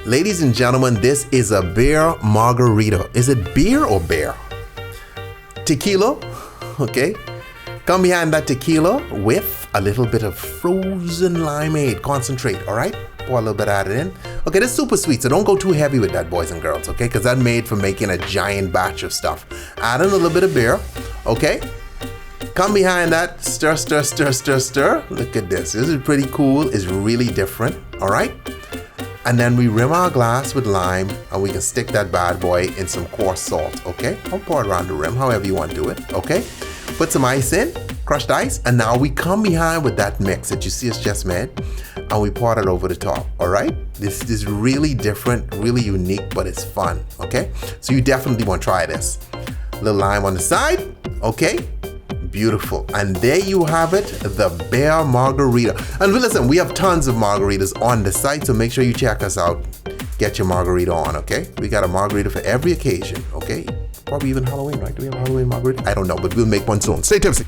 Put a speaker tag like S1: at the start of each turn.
S1: Ladies and gentlemen, this is a beer margarita. Is it beer or bear? Tequila, okay? Come behind that tequila with a little bit of frozen limeade concentrate, all right? Pour a little bit of it in. Okay, this is super sweet, so don't go too heavy with that, boys and girls, okay? Because that's made for making a giant batch of stuff. Add in a little bit of beer, okay? Come behind that, stir, stir, stir, stir, stir. Look at this. This is pretty cool. It's really different, all right? And then we rim our glass with lime, and we can stick that bad boy in some coarse salt, okay? I'll pour it around the rim, however you want to do it, okay? Put some ice in, crushed ice, and now we come behind with that mix that you see us just made, and we pour it over the top, all right? This is really different, really unique, but it's fun, okay? So you definitely want to try this. A little lime on the side, okay? Beautiful. And there you have it, the bear margarita. And listen, we have tons of margaritas on the site, so make sure you check us out. Get your margarita on, okay? We got a margarita for every occasion, okay? Probably even Halloween, right? Do we have a Halloween margarita? I don't know, but we'll make one soon. Stay tipsy.